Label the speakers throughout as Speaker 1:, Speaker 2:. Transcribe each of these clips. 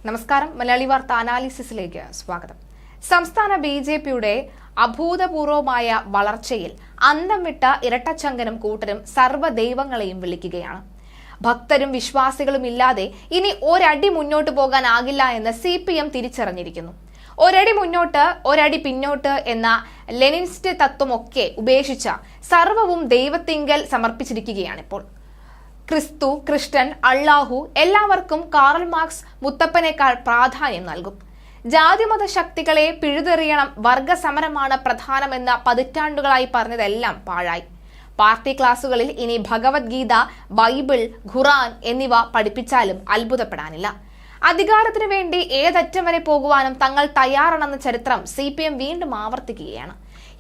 Speaker 1: നമസ്കാരം. മലയാളി വാർത്ത അനാലിസിസിലേക്ക് സ്വാഗതം. സംസ്ഥാന ബിജെപിയുടെ അഭൂതപൂർവമായ വളർച്ചയിൽ അന്തം വിട്ട ഇരട്ടച്ചങ്കനും കൂട്ടരും സർവ്വദൈവങ്ങളെയും വിളിക്കുകയാണ്. ഭക്തരും വിശ്വാസികളും ഇല്ലാതെ ഇനി ഒരടി മുന്നോട്ട് പോകാനാകില്ല എന്ന് CPM തിരിച്ചറിഞ്ഞിരിക്കുന്നു. ഒരടി മുന്നോട്ട് ഒരടി പിന്നോട്ട് എന്ന ലെനിനിസ്റ്റ് തത്വമൊക്കെ ഉപേക്ഷിച്ച സർവവും ദൈവത്തിങ്കൽ സമർപ്പിച്ചിരിക്കുകയാണിപ്പോൾ. ക്രിസ്തു, കൃഷ്ണൻ, അള്ളാഹു എല്ലാവർക്കും കാറൽ മാർക്സ് മുത്തപ്പനേക്കാൾ പ്രാധാന്യം നൽകും. ജാതിമത ശക്തികളെ പിഴുതെറിയണം, വർഗസമരമാണ് പ്രധാനമെന്ന പതിറ്റാണ്ടുകളായി പറഞ്ഞതെല്ലാം പാഴായി. പാർട്ടി ക്ലാസുകളിൽ ഇനി ഭഗവത്ഗീത, ബൈബിൾ, ഖുറാൻ എന്നിവ പഠിപ്പിച്ചാലും അത്ഭുതപ്പെടാനില്ല. അധികാരത്തിനു വേണ്ടി ഏതറ്റം വരെ പോകുവാനും തങ്ങൾ തയ്യാറാണെന്ന ചരിത്രം CPM വീണ്ടും ആവർത്തിക്കുകയാണ്.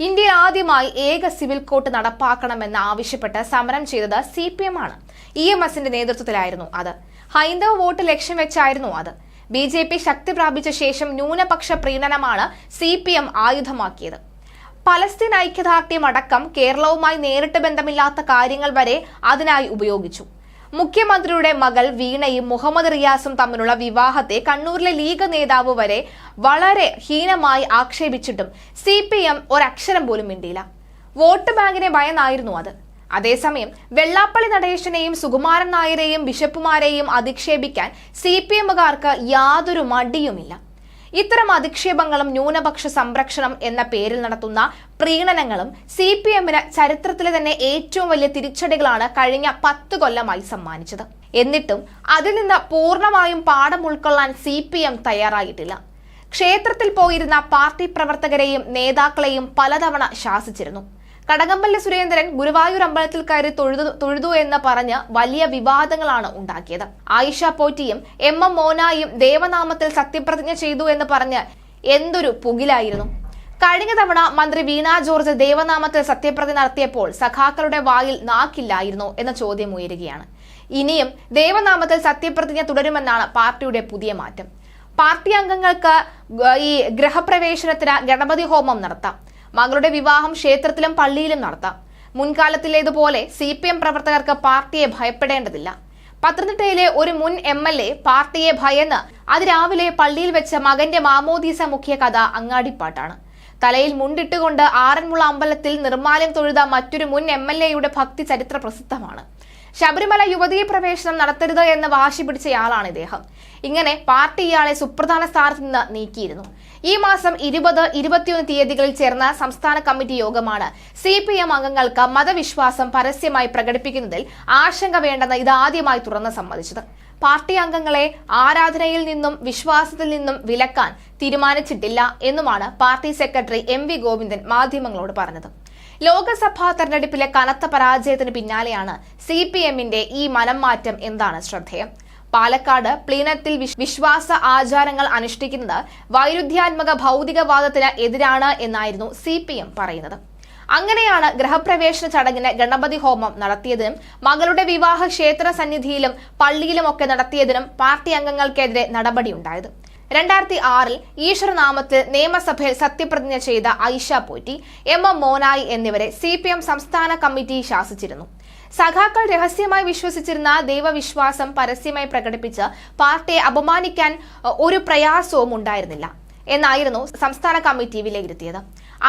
Speaker 1: ഇന്ത്യയിൽ ആദ്യമായി ഏക സിവിൽ കോഡ് നടപ്പാക്കണമെന്ന് ആവശ്യപ്പെട്ട് സമരം ചെയ്തത് CPM ആണ്. EMSന്റെ നേതൃത്വത്തിലായിരുന്നു അത്. ഹൈന്ദവ വോട്ട് ലക്ഷ്യം വെച്ചായിരുന്നു അത്. BJP ശക്തി പ്രാപിച്ച ശേഷം ന്യൂനപക്ഷ പ്രീണനമാണ് CPM ആയുധമാക്കിയത്. പലസ്തീൻ ഐക്യദാർഢ്യം അടക്കം കേരളവുമായി നേരിട്ട് ബന്ധമില്ലാത്ത കാര്യങ്ങൾ വരെ അതിനായി ഉപയോഗിച്ചു. മുഖ്യമന്ത്രിയുടെ മകൾ വീണയും മുഹമ്മദ് റിയാസും തമ്മിലുള്ള വിവാഹത്തെ കണ്ണൂരിലെ ലീഗ് നേതാവ് വരെ വളരെ ഹീനമായി ആക്ഷേപിച്ചിട്ടും CPM ഒരക്ഷരം പോലും മിണ്ടിയില്ല. വോട്ട് ബാങ്കിനെ ഭയന്നായിരുന്നു അത്. അതേസമയം വെള്ളാപ്പള്ളി നടേശനെയും സുകുമാരൻ നായരെയും ബിഷപ്പുമാരെയും അധിക്ഷേപിക്കാൻ CPMകാർക്ക് യാതൊരു മടിയുമില്ല. ഇത്തരം അധിക്ഷേപങ്ങളും ന്യൂനപക്ഷ സംരക്ഷണം എന്ന പേരിൽ നടത്തുന്ന പ്രീണനങ്ങളും CPMന് ചരിത്രത്തിലെ തന്നെ ഏറ്റവും വലിയ തിരിച്ചടികളാണ് കഴിഞ്ഞ 10 കൊല്ലമായി സമ്മാനിച്ചത്. എന്നിട്ടും അതിൽ നിന്ന് പൂർണ്ണമായും പാഠം ഉൾക്കൊള്ളാൻ CPM തയ്യാറായിട്ടില്ല. ക്ഷേത്രത്തിൽ പോയിരുന്ന പാർട്ടി പ്രവർത്തകരെയും നേതാക്കളെയും പലതവണ ശാസിച്ചിരുന്നു. കടകംപള്ളി സുരേന്ദ്രൻ ഗുരുവായൂർ അമ്പലത്തിൽ കയറി തൊഴുതു എന്ന് പറഞ്ഞ് വലിയ വിവാദങ്ങളാണ് ഉണ്ടാക്കിയത്. ആയിഷ പോറ്റിയും MM മോനായും ദേവനാമത്തിൽ സത്യപ്രതിജ്ഞ ചെയ്തു എന്ന് പറഞ്ഞ് എന്തൊരു പുകിലായിരുന്നു. കഴിഞ്ഞ തവണ മന്ത്രി വീണ ജോർജ് ദേവനാമത്തിൽ സത്യപ്രതിജ്ഞ നടത്തിയപ്പോൾ സഖാക്കളുടെ വായിൽ നാക്കില്ലായിരുന്നോ എന്ന ചോദ്യം ഉയരുകയാണ്. ഇനിയും ദേവനാമത്തിൽ സത്യപ്രതിജ്ഞ തുടരുമെന്നാണ് പാർട്ടിയുടെ പുതിയ മാറ്റം. പാർട്ടി അംഗങ്ങൾക്ക് ഈ ഗൃഹപ്രവേശനത്തിന് ഗണപതി ഹോമം നടത്താം. മകളുടെ വിവാഹം ക്ഷേത്രത്തിലും പള്ളിയിലും നടത്താം. മുൻകാലത്തിലേതുപോലെ CPM പ്രവർത്തകർക്ക് പാർട്ടിയെ ഭയപ്പെടേണ്ടതില്ല. പത്തനംതിട്ടയിലെ ഒരു മുൻ MLA പാർട്ടിയെ ഭയന്ന് അതിരാവിലെ പള്ളിയിൽ വെച്ച മകന്റെ മാമോദീസ മുഖ്യ കഥ അങ്ങാടിപ്പാട്ടാണ്. തലയിൽ മുണ്ടിട്ടുകൊണ്ട് ആറന്മുള അമ്പലത്തിൽ നിർമ്മാല്യം തൊഴുത മറ്റൊരു മുൻ MLAയുടെ ഭക്തി ചരിത്ര പ്രസിദ്ധമാണ്. ശബരിമല യുവതീ പ്രവേശനം നടത്തരുത് എന്ന് വാശി പിടിച്ചയാളാണ് ഇദ്ദേഹം. ഇങ്ങനെ പാർട്ടി ഇയാളെ സുപ്രധാന സ്ഥാനത്ത് നിന്ന് നീക്കിയിരുന്നു. ഈ മാസം 20, 21 തീയതികളിൽ ചേർന്ന സംസ്ഥാന കമ്മിറ്റി യോഗമാണ് CPM അംഗങ്ങൾക്ക് മതവിശ്വാസം പരസ്യമായി പ്രകടിപ്പിക്കുന്നതിൽ ആശങ്ക വേണ്ടെന്ന് ഇതാദ്യമായി തുറന്ന് സമ്മതിച്ചത്. പാർട്ടി അംഗങ്ങളെ ആരാധനയിൽ നിന്നും വിശ്വാസത്തിൽ നിന്നും വിലക്കാൻ തീരുമാനിച്ചിട്ടില്ല എന്നുമാണ് പാർട്ടി സെക്രട്ടറി MV ഗോവിന്ദൻ മാധ്യമങ്ങളോട് പറഞ്ഞത്. ലോക്സഭാ തെരഞ്ഞെടുപ്പിലെ കനത്ത പരാജയത്തിന് പിന്നാലെയാണ് CPMന്റെ ഈ മനംമാറ്റം എന്താണ് ശ്രദ്ധേയം. പാലക്കാട് പ്ലീനത്തിൽ വിശ്വാസ ആചാരങ്ങൾ അനുഷ്ഠിക്കുന്നത് വൈരുദ്ധ്യാത്മക ഭൗതികവാദത്തിന് എതിരാണ് എന്നായിരുന്നു CPM പറയുന്നത്. അങ്ങനെയാണ് ഗൃഹപ്രവേശന ചടങ്ങിന് ഗണപതി ഹോമം നടത്തിയതിനും മകളുടെ വിവാഹ ക്ഷേത്ര സന്നിധിയിലും പള്ളിയിലുമൊക്കെ നടത്തിയതിനും പാർട്ടി അംഗങ്ങൾക്കെതിരെ നടപടിയുണ്ടായത്. 2006 ഈശ്വരനാമത്തിൽ നിയമസഭയിൽ സത്യപ്രതിജ്ഞ ചെയ്ത ആയിഷ പോറ്റി, MM മോനായി എന്നിവരെ CPM സംസ്ഥാന കമ്മിറ്റി ശാസിച്ചിരുന്നു. സഖാക്കൾ രഹസ്യമായി വിശ്വസിച്ചിരുന്ന ദൈവവിശ്വാസം പരസ്യമായി പ്രകടിപ്പിച്ച് പാർട്ടിയെ അപമാനിക്കാൻ ഒരു പ്രയാസവും ഉണ്ടായിരുന്നില്ല എന്നായിരുന്നു സംസ്ഥാന കമ്മിറ്റി വിലയിരുത്തിയത്.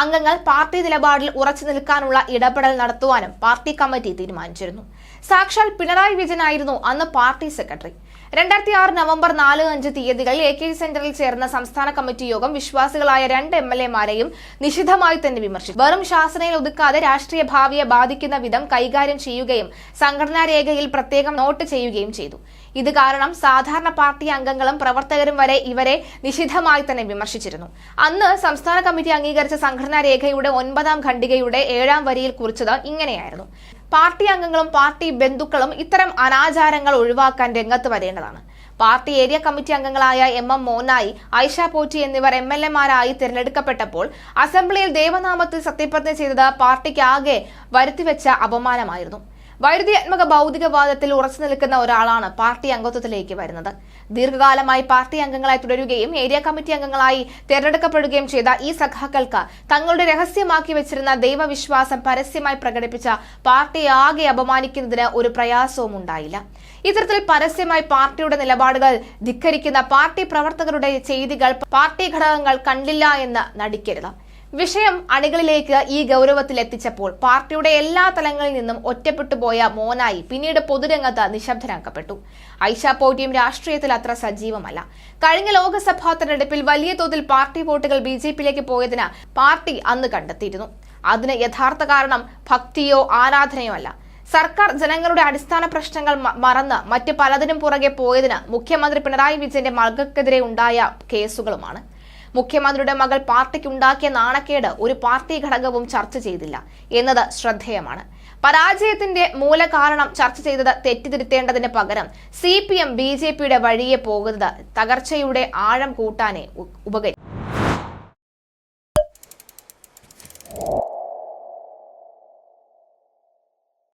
Speaker 1: അംഗങ്ങൾ പാർട്ടി നിലപാടിൽ ഉറച്ചു നിൽക്കാനുള്ള ഇടപെടൽ നടത്തുവാനും പാർട്ടി കമ്മിറ്റി തീരുമാനിച്ചിരുന്നു. സാക്ഷാൽ പിണറായി വിജയനായിരുന്നു അന്ന് പാർട്ടി സെക്രട്ടറി. 2006 നവംബർ 4, 5 തീയതികളിൽ AK സെന്ററിൽ ചേർന്ന സംസ്ഥാന കമ്മിറ്റി യോഗം വിശ്വാസികളായ 2 MLAമാരെയും നിശിതമായി തന്നെ വിമർശിച്ചു. വെറും ശാസനയിൽ ഒതുക്കാതെ രാഷ്ട്രീയ ഭാവിയെ ബാധിക്കുന്ന വിധം കൈകാര്യം ചെയ്യുകയും സംഘടനാ രേഖയിൽ പ്രത്യേകം നോട്ട് ചെയ്യുകയും ചെയ്തു. ഇത് കാരണം സാധാരണ പാർട്ടി അംഗങ്ങളും പ്രവർത്തകരും വരെ ഇവരെ നിശിതമായി തന്നെ വിമർശിച്ചിരുന്നു. അന്ന് സംസ്ഥാന കമ്മിറ്റി അംഗീകരിച്ച സംഘടനാ രേഖയുടെ 9ാം ഖണ്ഡികയുടെ 7ാം വരിയിൽ കുറിച്ചത് ഇങ്ങനെയായിരുന്നു: പാർട്ടി അംഗങ്ങളും പാർട്ടി ബന്ധുക്കളും ഇത്തരം അനാചാരങ്ങൾ ഒഴിവാക്കാൻ രംഗത്ത് വരേണ്ടതാണ്. പാർട്ടി ഏരിയ കമ്മിറ്റി അംഗങ്ങളായ MM മോനായി, ആയിഷ പോറ്റി എന്നിവർ MLAമാരായി തിരഞ്ഞെടുക്കപ്പെട്ടപ്പോൾ അസംബ്ലിയിൽ ദേവനാമത്തിൽ സത്യപ്രതിജ്ഞ ചെയ്തത് പാർട്ടിക്ക് ആകെ വരുത്തിവെച്ച അപമാനമായിരുന്നു. വൈരുദ്ധ്യാത്മക ഭൗതികവാദത്തിൽ ഉറച്ചു നിൽക്കുന്ന ഒരാളാണ് പാർട്ടി അംഗത്വത്തിലേക്ക് വരുന്നത്. ദീർഘകാലമായി പാർട്ടി അംഗങ്ങളായി തുടരുകയും ഏരിയ കമ്മിറ്റി അംഗങ്ങളായി തെരഞ്ഞെടുക്കപ്പെടുകയും ചെയ്ത ഈ സഖാക്കൾക്ക് തങ്ങളുടെ രഹസ്യമാക്കി വെച്ചിരുന്ന ദൈവവിശ്വാസം പരസ്യമായി പ്രകടിപ്പിച്ച പാർട്ടിയെ ആകെ അപമാനിക്കുന്നതിന് ഒരു പ്രയാസവും ഉണ്ടായില്ല. ഇത്തരത്തിൽ പരസ്യമായി പാർട്ടിയുടെ നിലപാടുകൾ ധിക്കരിക്കുന്ന പാർട്ടി പ്രവർത്തകരുടെ ചെയ്തികൾ പാർട്ടി ഘടകങ്ങൾ കണ്ടില്ല എന്ന് നടിക്കരുത്. വിഷയം അണികളിലേക്ക് ഈ ഗൗരവത്തിൽ എത്തിച്ചപ്പോൾ പാർട്ടിയുടെ എല്ലാ തലങ്ങളിൽ നിന്നും ഒറ്റപ്പെട്ടുപോയ മോനായി പിന്നീട് പൊതുരംഗത്ത് നിശബ്ദനാക്കപ്പെട്ടു. ഐഷ പോറ്റിയും രാഷ്ട്രീയത്തിൽ അത്ര സജീവമല്ല. കഴിഞ്ഞ ലോക്സഭാ തെരഞ്ഞെടുപ്പിൽ വലിയ തോതിൽ പാർട്ടി വോട്ടുകൾ BJPയിലേക്ക് പോയതിന് പാർട്ടി അന്ന് കണ്ടെത്തിയിരുന്നു. അതിന് യഥാർത്ഥ കാരണം ഭക്തിയോ ആരാധനയോ അല്ല. സർക്കാർ ജനങ്ങളുടെ അടിസ്ഥാന പ്രശ്നങ്ങൾ മറന്ന് മറ്റ് പലതിനും പുറകെ പോയതിന് മുഖ്യമന്ത്രി പിണറായി വിജയന്റെ മകൾക്കെതിരെ ഉണ്ടായ കേസുകളുമാണ്. മുഖ്യമന്ത്രിയുടെ മകൾ പാർട്ടിക്ക് ഉണ്ടാക്കിയ നാണക്കേട് ഒരു പാർട്ടി ഘടകവും ചർച്ച ചെയ്തില്ല എന്നത് ശ്രദ്ധേയമാണ്. പരാജയത്തിന്റെ മൂലകാരണം ചർച്ച ചെയ്തത് തെറ്റിതിരുത്തേണ്ടതിന് പകരം CPM BJPയുടെ വഴിയെ പോകുന്നത് തകർച്ചയുടെ ആഴം കൂട്ടാനേ ഉപകരിക്കും.